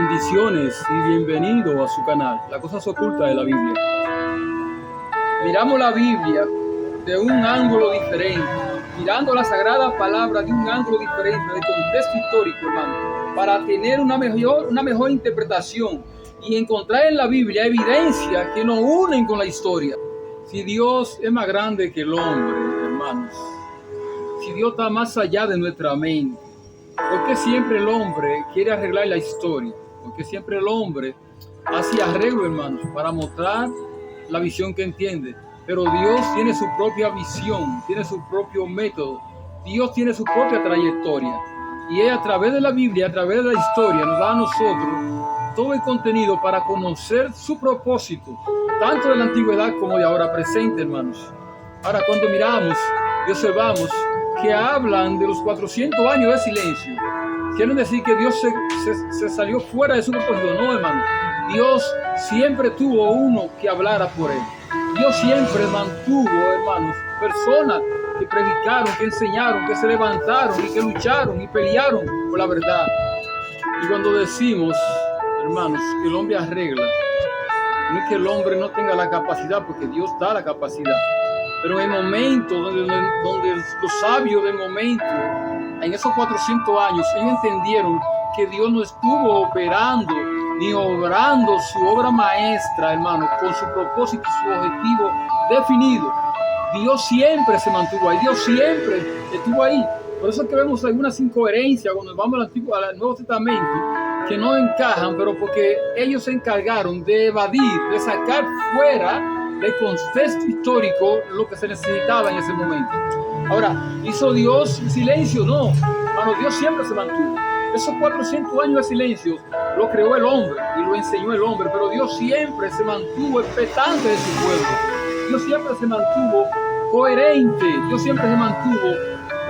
Bendiciones y bienvenido a su canal, Las Cosas Ocultas de la Biblia. Miramos la Biblia de un ángulo diferente, mirando la Sagrada Palabra de un ángulo diferente, de contexto histórico, hermano, para tener una mejor interpretación y encontrar en la Biblia evidencia que nos unen con la historia. Si Dios es más grande que el hombre, hermanos, si Dios está más allá de nuestra mente, ¿por qué siempre el hombre quiere arreglar la historia? Porque siempre el hombre hace arreglo, hermanos, para mostrar la visión que entiende. Pero Dios tiene su propia visión, tiene su propio método. Dios tiene su propia trayectoria. Y Él, a través de la Biblia, a través de la historia, nos da a nosotros todo el contenido para conocer su propósito, tanto de la antigüedad como de ahora presente, hermanos. Ahora, cuando miramos y observamos que hablan de los 400 años de silencio, quieren decir que Dios se salió fuera de su propósito. No, hermano. Dios siempre tuvo uno que hablara por él. Dios siempre mantuvo, hermanos, personas que predicaron, que enseñaron, que se levantaron y que lucharon y pelearon por la verdad. Y cuando decimos, hermanos, que el hombre arregla, no es que el hombre no tenga la capacidad, porque Dios da la capacidad. Pero en el momento donde los sabios del momento, en esos 400 años, ellos entendieron que Dios no estuvo operando ni obrando su obra maestra, hermano, con su propósito y su objetivo definido. Dios siempre se mantuvo ahí, Dios siempre estuvo ahí. Por eso es que vemos algunas incoherencias cuando vamos al Nuevo Testamento que no encajan, pero porque ellos se encargaron de evadir, de sacar fuera del contexto histórico lo que se necesitaba en ese momento. Ahora, ¿hizo Dios silencio? No, hermano, Dios siempre se mantuvo. Esos 400 años de silencio lo creó el hombre y lo enseñó el hombre, pero Dios siempre se mantuvo expectante de su pueblo. Dios siempre se mantuvo coherente, Dios siempre se mantuvo,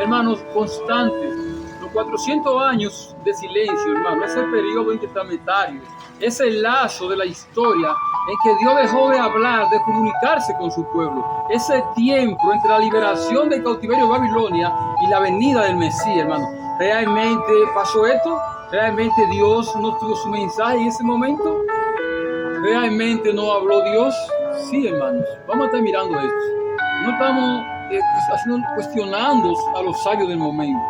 hermanos, constantes. Los 400 años de silencio, hermano, ese periodo intertestamentario, ese lazo de la historia en que Dios dejó de hablar, de comunicarse con su pueblo, ese tiempo entre la liberación del cautiverio de Babilonia y la venida del Mesías, hermano. ¿Realmente pasó esto? ¿Realmente Dios no tuvo su mensaje en ese momento? ¿Realmente no habló Dios? Sí, hermanos, vamos a estar mirando esto. No estamos cuestionando a los sabios del momento.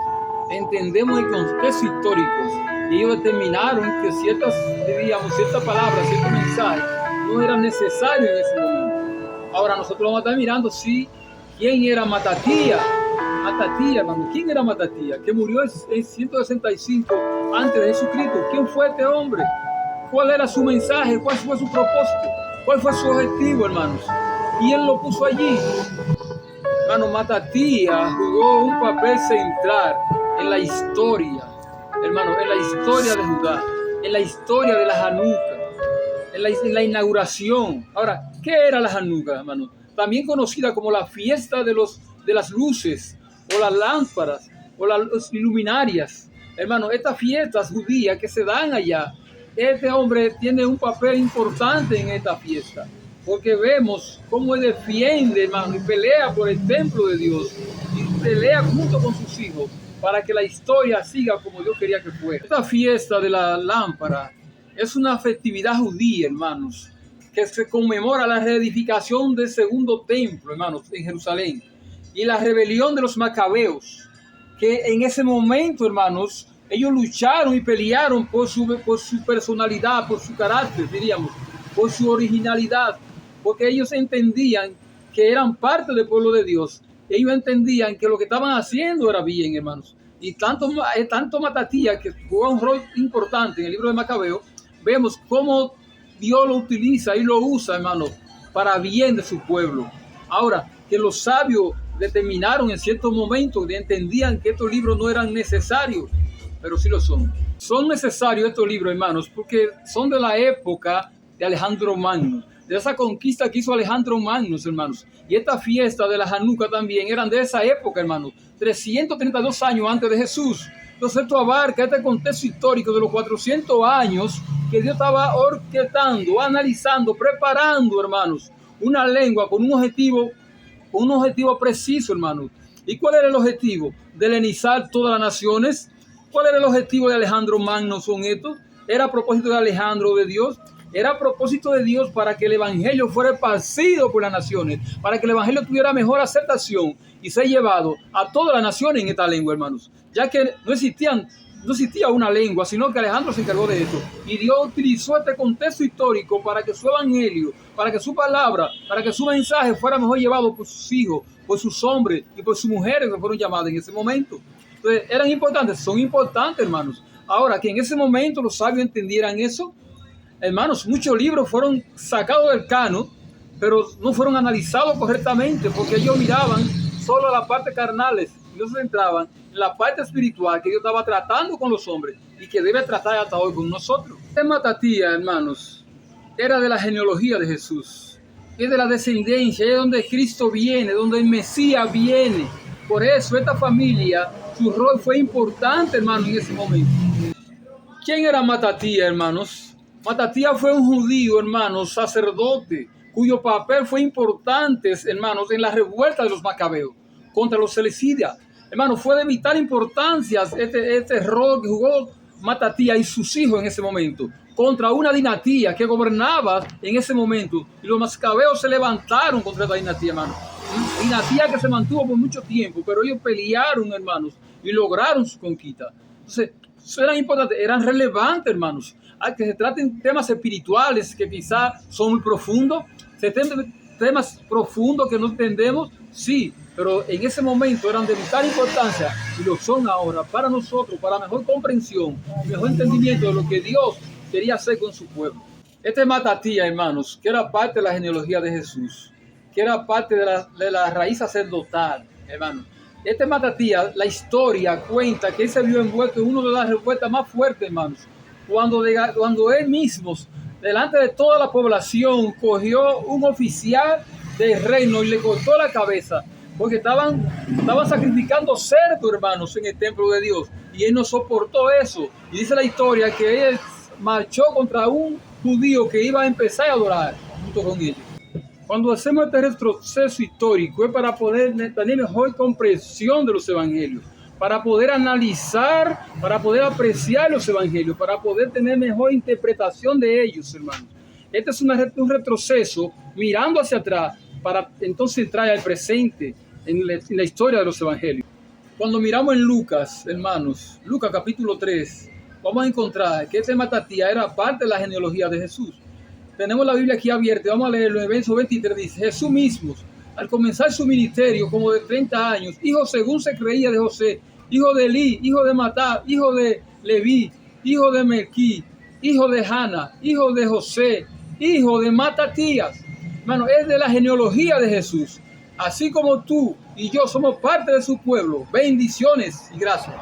Entendemos el contexto histórico y ellos determinaron que ciertas palabras, ciertos mensajes no eran necesarios en ese momento. Ahora nosotros vamos a estar mirando quién era Matatías. Hermano, ¿quién era Matatías? Que murió en 165 antes de Jesucristo. ¿Quién fue este hombre? ¿Cuál era su mensaje? ¿Cuál fue su propósito? ¿Cuál fue su objetivo, hermanos? Y él lo puso allí. Hermano, Matatías jugó un papel central en la historia, hermano, en la historia de Judá, en la historia de la Hanukkah, en la inauguración. Ahora, ¿qué era la Hanukkah, hermano? También conocida como la fiesta de las luces, o las lámparas, o las luminarias. Hermano, estas fiestas judías que se dan allá, este hombre tiene un papel importante en esta fiesta, porque vemos cómo él defiende, hermano, y pelea por el templo de Dios, y pelea junto con sus hijos, para que la historia siga como Dios quería que fuera. Esta fiesta de la lámpara es una festividad judía, hermanos, que se conmemora la reedificación del segundo templo, hermanos, en Jerusalén, y la rebelión de los macabeos, que en ese momento, hermanos, ellos lucharon y pelearon por su personalidad, por su carácter, diríamos, por su originalidad, porque ellos entendían que eran parte del pueblo de Dios. Ellos entendían que lo que estaban haciendo era bien, hermanos. Y tanto Matatías, que jugó un rol importante en el libro de Macabeo, vemos cómo Dios lo utiliza y lo usa, hermanos, para bien de su pueblo. Ahora, que los sabios determinaron en ciertos momentos, entendían que estos libros no eran necesarios, pero sí lo son. Son necesarios estos libros, hermanos, porque son de la época de Alejandro Magno, de esa conquista que hizo Alejandro Magno, hermanos. Y esta fiesta de la Hanukkah también eran de esa época, hermanos, 332 años antes de Jesús. Entonces esto abarca este contexto histórico de los 400 años que Dios estaba orquestando, analizando, preparando, hermanos, una lengua con un objetivo preciso, hermanos. ¿Y cuál era el objetivo? De helenizar todas las naciones. ¿Cuál era el objetivo de Alejandro Magno? Son estos: era a propósito de Alejandro de Dios, era a propósito de Dios para que el evangelio fuera esparcido por las naciones, para que el evangelio tuviera mejor aceptación y ser llevado a todas las naciones en esta lengua, hermanos, ya que no existía una lengua, sino que Alejandro se encargó de esto. Y Dios utilizó este contexto histórico para que su evangelio, para que su palabra, para que su mensaje fuera mejor llevado por sus hijos, por sus hombres y por sus mujeres que fueron llamadas en ese momento. Entonces, eran importantes, son importantes, hermanos. Ahora, que en ese momento los sabios entendieran eso, hermanos, muchos libros fueron sacados del canon, pero no fueron analizados correctamente porque ellos miraban solo las partes carnales y no se centraban en la parte espiritual que Dios estaba tratando con los hombres y que debe tratar hasta hoy con nosotros. Este Matatía, hermanos, era de la genealogía de Jesús, es de la descendencia, es donde Cristo viene, donde el Mesías viene. Por eso esta familia, su rol fue importante, hermanos, en ese momento. ¿Quién era Matatía, hermanos? Matatía fue un judío, hermanos, sacerdote, cuyo papel fue importante, hermanos, en la revuelta de los macabeos contra los seleucidas. Hermanos, fue de vital importancia este rol que jugó Matatía y sus hijos en ese momento contra una dinastía que gobernaba en ese momento. Y los macabeos se levantaron contra esta dinastía, hermanos. Dinastía que se mantuvo por mucho tiempo, pero ellos pelearon, hermanos, y lograron su conquista. Entonces, eran importantes, eran relevantes, hermanos. Hay que se traten temas espirituales que quizás son muy profundos, se traten temas profundos que no entendemos, sí, pero en ese momento eran de vital importancia y lo son ahora para nosotros, para mejor comprensión, mejor entendimiento de lo que Dios quería hacer con su pueblo. Este Matatía, hermanos, que era parte de la genealogía de Jesús, que era parte de la raíz sacerdotal, hermanos. Este Matatía, la historia cuenta que él se vio envuelto en una de las revueltas más fuertes, hermanos, cuando él mismo, delante de toda la población, cogió un oficial del reino y le cortó la cabeza, porque estaban sacrificando cerdos, hermanos, en el templo de Dios, y él no soportó eso. Y dice la historia que él marchó contra un judío que iba a empezar a adorar junto con ellos. Cuando hacemos este retroceso histórico es para poder tener mejor comprensión de los evangelios, para poder analizar, para poder apreciar los evangelios, para poder tener mejor interpretación de ellos, hermanos. Este es un retroceso mirando hacia atrás para entonces entrar al presente en la historia de los evangelios. Cuando miramos en Lucas, hermanos, Lucas capítulo 3, vamos a encontrar que este Matatía era parte de la genealogía de Jesús. Tenemos la Biblia aquí abierta, vamos a leerlo en el verso 23, dice: Jesús mismo, al comenzar su ministerio como de 30 años, hijo según se creía de José, hijo de Elí, hijo de Matat, hijo de Leví, hijo de Melquí, hijo de Jana, hijo de José, hijo de Matatías. Hermano, es de la genealogía de Jesús. Así como tú y yo somos parte de su pueblo. Bendiciones y gracias.